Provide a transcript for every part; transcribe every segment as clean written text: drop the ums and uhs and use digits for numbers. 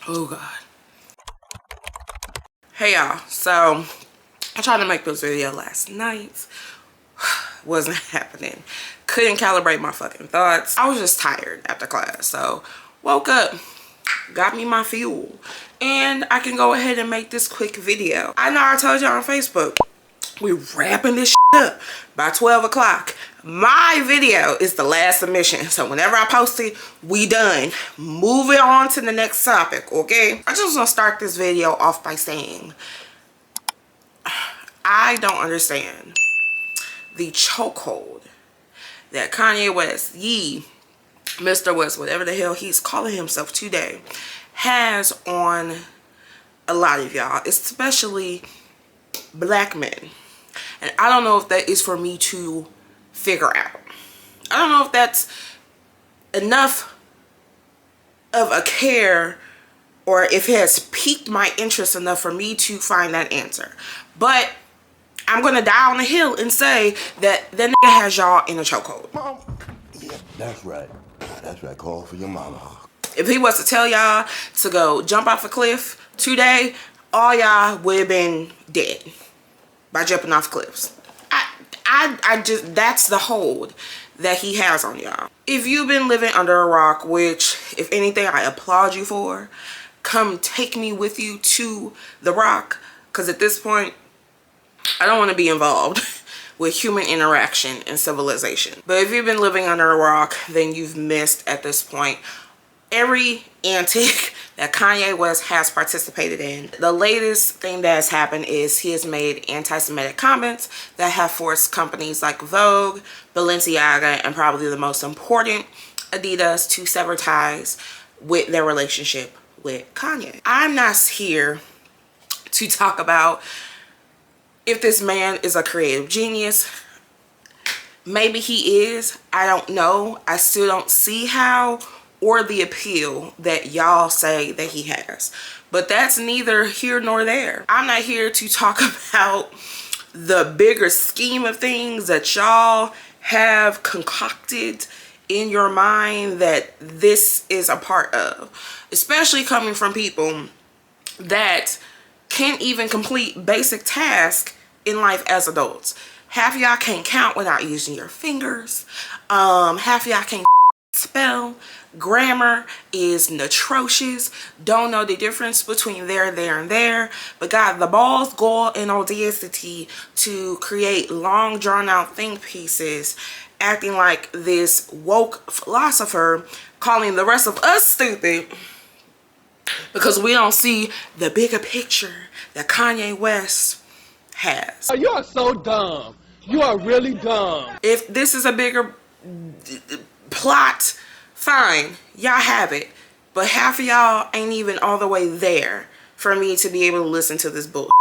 Oh God. Hey y'all, so I tried to make this video last night. Wasn't happening. Couldn't calibrate my fucking thoughts. I was just tired after class, so woke up, got me my fuel, and I can go ahead and make this quick video. I know I told you on Facebook, we wrapping this shit up by 12 o'clock. My video is the last submission, so whenever I post it, we done. Moving on to the next topic, okay? I just want to start this video off by saying I don't understand the chokehold that Kanye West, Mr. West, whatever the hell he's calling himself today, has on a lot of y'all, especially black men. And I don't know if that is for me to figure out. I don't know if that's enough of a care or if it has piqued my interest enough for me to find that answer. But I'm gonna die on the hill and say that nigga has y'all in a chokehold. Mom. Yeah, that's right. That's right. Call for your mama. If he was to tell y'all to go jump off a cliff today, all y'all would have been dead by jumping off cliffs. I just, that's the hold that he has on y'all. If you've been living under a rock, which if anything I applaud you for, come take me with you to the rock, because at this point I don't want to be involved with human interaction and civilization. But if you've been living under a rock, then you've missed at this point every antic that Kanye West has participated in. The latest thing that has happened is he has made anti-Semitic comments that have forced companies like Vogue, Balenciaga, and probably the most important, Adidas, to sever ties with their relationship with Kanye. I'm not here to talk about if this man is a creative genius. Maybe he is. I don't know. I still don't see how or the appeal that y'all say that he has. But that's neither here nor there. I'm not here to talk about the bigger scheme of things that y'all have concocted in your mind that this is a part of. Especially coming from people that can't even complete basic tasks in life as adults. Half of y'all can't count without using your fingers. Half of y'all can't spell. Grammar is atrocious. Don't know the difference between there, and there. But got the balls, gall, and audacity to create long drawn out think pieces, acting like this woke philosopher, calling the rest of us stupid because we don't see the bigger picture that Kanye West has. Oh, you are so dumb. You are really dumb. If this is a bigger plot, fine, y'all have it. But half of y'all ain't even all the way there for me to be able to listen to this bullshit.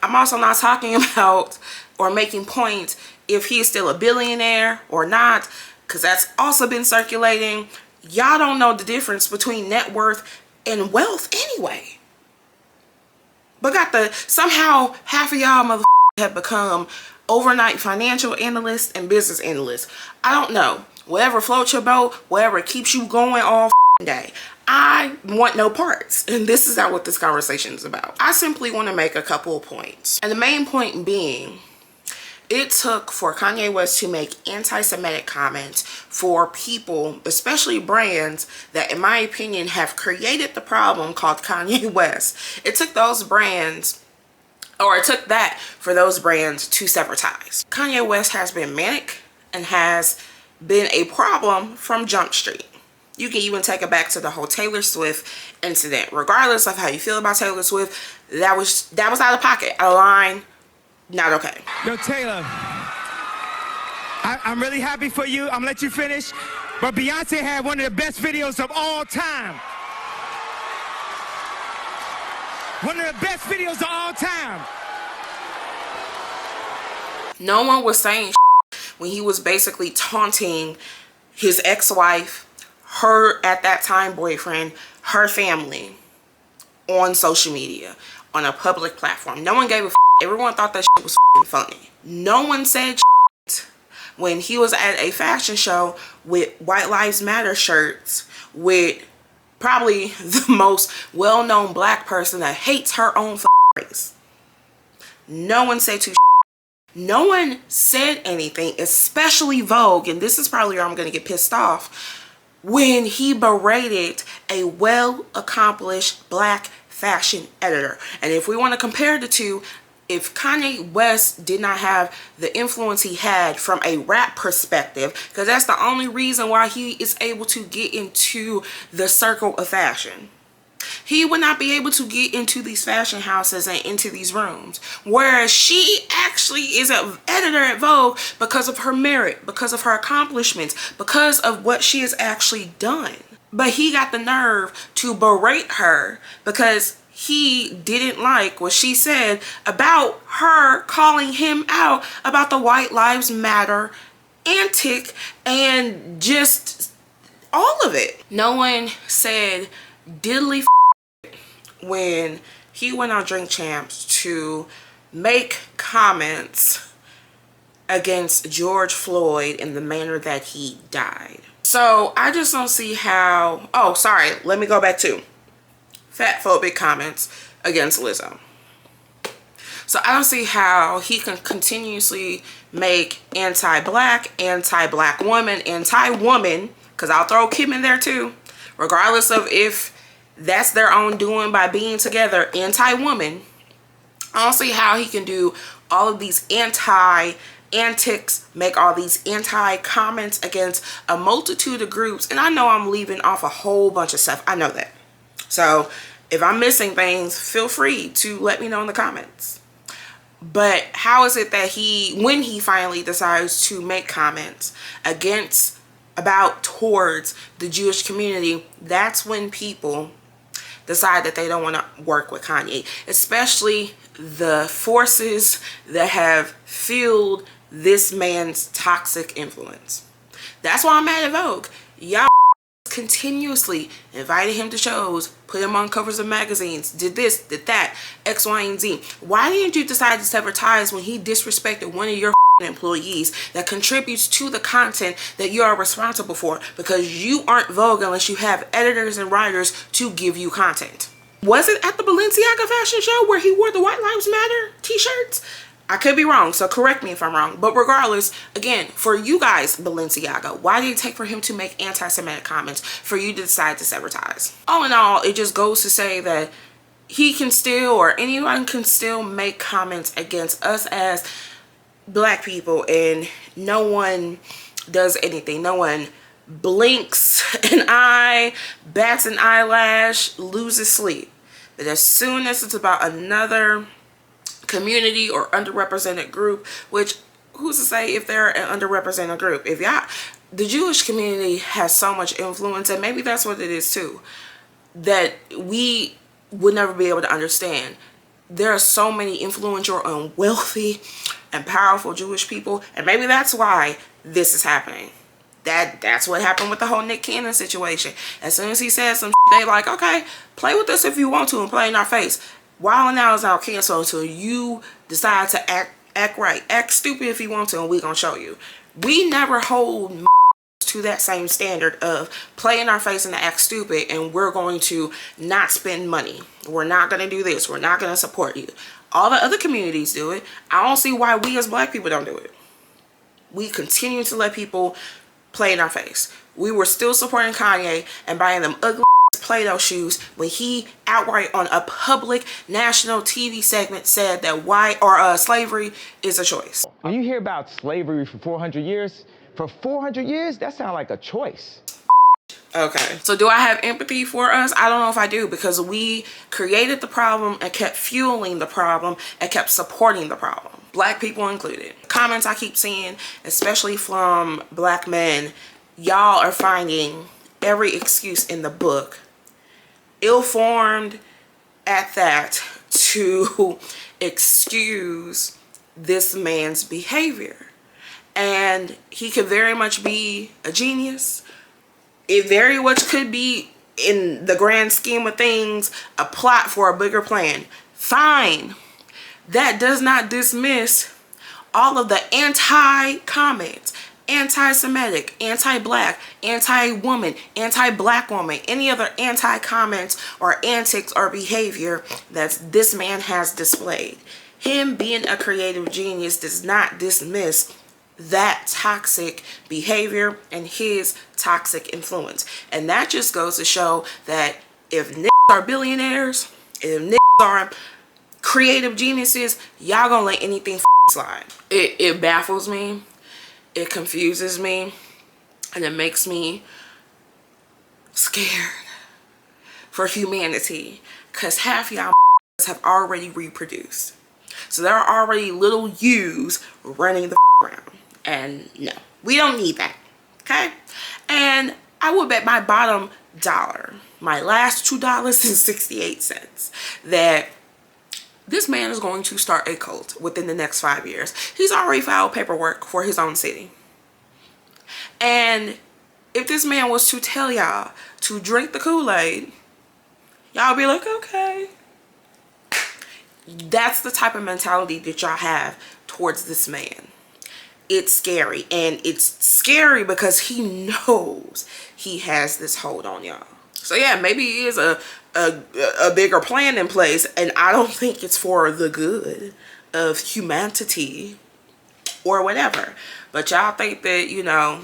I'm also not talking about or making points if he's still a billionaire or not, because that's also been circulating. Y'all don't know the difference between net worth and wealth anyway. But somehow half of y'all motherfuckers have become overnight financial analysts and business analysts. I don't know. Whatever floats your boat, whatever keeps you going all day. I want no parts. And this is not what this conversation is about. I simply want to make a couple of points. And the main point being, it took for Kanye West to make anti-Semitic comments for people, especially brands, that in my opinion have created the problem called Kanye West. It took those brands, or it took that for those brands to sever ties. Kanye West has been manic and has been a problem from Jump Street. You can even take it back to the whole Taylor Swift incident. Regardless of how you feel about Taylor Swift, that was out of pocket, out of line, not okay. Yo, Taylor, I'm really happy for you. I'm gonna let you finish. But Beyonce had one of the best videos of all time. One of the best videos of all time. No one was saying when he was basically taunting his ex-wife, her at that time boyfriend, her family on social media, on a public platform. No one gave a f. Everyone thought that shit was funny. No one said shit when he was at a fashion show with White Lives Matter shirts with probably the most well-known black person that hates her own race. No one said too. No one said anything, especially Vogue, and this is probably where I'm going to get pissed off, when he berated a well-accomplished black fashion editor. And if we want to compare the two, if Kanye West did not have the influence he had from a rap perspective, because that's the only reason why he is able to get into the circle of fashion, he would not be able to get into these fashion houses and into these rooms. Whereas she actually is an editor at Vogue because of her merit, because of her accomplishments, because of what she has actually done. But he got the nerve to berate her because he didn't like what she said about her calling him out about the White Lives Matter antic and just all of it. No one said diddly when he went on Drink Champs to make comments against George Floyd in the manner that he died. So I just don't see how, oh sorry, let me go back to fat phobic comments against Lizzo. So I don't see how he can continuously make anti-black, anti-black woman, anti-woman, because I'll throw Kim in there too, regardless of if that's their own doing by being together, anti-woman. I don't see how he can do all of these anti-antics, make all these anti-comments against a multitude of groups. And I know I'm leaving off a whole bunch of stuff. I know that. So if I'm missing things, feel free to let me know in the comments. But how is it that when he finally decides to make comments towards the Jewish community, that's when people decide that they don't want to work with Kanye, especially the forces that have fueled this man's toxic influence. That's why I'm mad at Vogue. Y'all continuously invited him to shows, put him on covers of magazines, did this, did that, X, Y, and Z. Why didn't you decide to sever ties when he disrespected one of your employees that contributes to the content that you are responsible for? Because you aren't Vogue unless you have editors and writers to give you content. Was it at the Balenciaga fashion show where he wore the White Lives Matter t-shirts? I could be wrong, so correct me if I'm wrong. But regardless, again, for you guys, Balenciaga, why did it take for him to make anti-Semitic comments for you to decide to sever ties? All in all, it just goes to say that he can still, or anyone can still make comments against us as black people, and no one does anything. No one blinks an eye, bats an eyelash, loses sleep. But as soon as it's about another community or underrepresented group, which who's to say if they're an underrepresented group, if the Jewish community has so much influence, and maybe that's what it is too, that we would never be able to understand. There are so many influential and wealthy and powerful Jewish people, and maybe that's why this is happening. That's what happened with the whole Nick Cannon situation. As soon as he said some shit, they like, okay, play with us if you want to and play in our face. Wild Now is now canceled until you decide to act right. Act stupid if you want to, and we're going to show you. We never hold to that same standard of play in our face and act stupid, and we're going to not spend money. We're not going to do this. We're not going to support you. All the other communities do it. I don't see why we as black people don't do it. We continue to let people play in our face. We were still supporting Kanye and buying them ugly Play-Doh shoes when he outright on a public national TV segment said that slavery is a choice. When you hear about slavery for 400 years, that sounds like a choice. Okay, so do I have empathy for us? I don't know if I do, because we created the problem and kept fueling the problem and kept supporting the problem. Black people included. Comments I keep seeing, especially from black men, y'all are finding every excuse in the book, ill-formed at that, to excuse this man's behavior. And he could very much be a genius. It very much could be, in the grand scheme of things, a plot for a bigger plan. Fine. That does not dismiss all of the anti-comments, anti-Semitic, anti-black, anti-woman, anti-black woman, any other anti-comments or antics or behavior that this man has displayed. Him being a creative genius does not dismiss that toxic behavior and his toxic influence. And that just goes to show that if niggas are billionaires, if niggas are creative geniuses, y'all gonna let anything slide. It baffles me, it confuses me, and it makes me scared for humanity, because half y'all have already reproduced. So there are already little yous running the around. And no, we don't need that. Okay? And I would bet my bottom dollar, my last $2.68, that this man is going to start a cult within the next 5 years. He's already filed paperwork for his own city. And if this man was to tell y'all to drink the Kool-Aid, y'all be like, okay. That's the type of mentality that y'all have towards this man. It's scary. And it's scary because he knows he has this hold on y'all. So yeah, maybe he is a bigger plan in place, and I don't think it's for the good of humanity or whatever. But y'all think that, you know,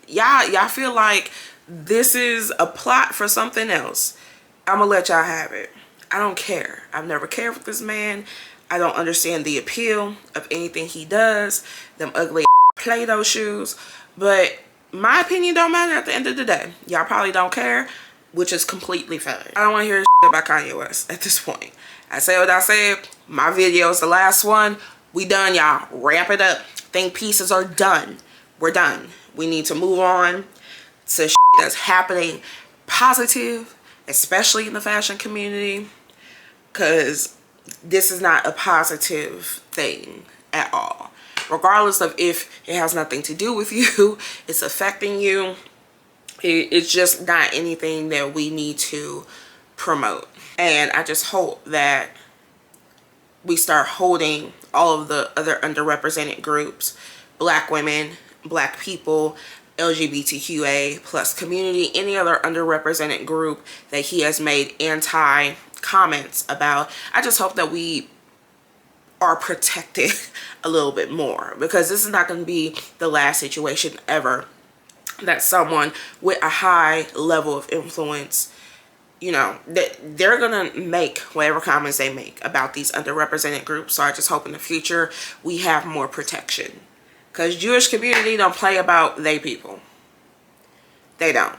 y'all feel like this is a plot for something else. I'm gonna let y'all have it. I don't care. I've never cared for this man. I don't understand the appeal of anything he does. Them ugly Play-Doh shoes. But my opinion don't matter at the end of the day. Y'all probably don't care, which is completely fine. I don't want to hear shit about Kanye West at this point. I say what I said. My video is the last one. We done, y'all. Wrap it up. Think pieces are done. We're done. We need to move on to shit that's happening positive, especially in the fashion community, because this is not a positive thing at all. Regardless of if it has nothing to do with you, it's affecting you. It's just not anything that we need to promote. And I just hope that we start holding all of the other underrepresented groups, black women, black people, LGBTQA plus community, any other underrepresented group that he has made anti-comments about. I just hope that we are protected a little bit more, because this is not going to be the last situation ever that someone with a high level of influence, you know, that they're gonna make whatever comments they make about these underrepresented groups. So I just hope in the future we have more protection, because Jewish community don't play about they people. They don't.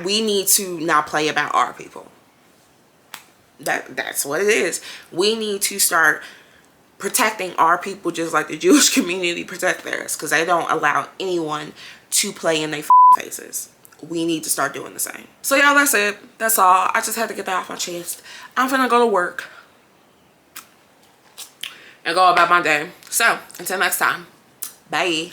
We need to not play about our people. That's what it is. We need to start protecting our people just like the Jewish community protect theirs, because they don't allow anyone to play in their faces. We need to start doing the same. So y'all, that's it. That's all. I just had to get that off my chest. I'm finna go to work and go about my day. So until next time, bye.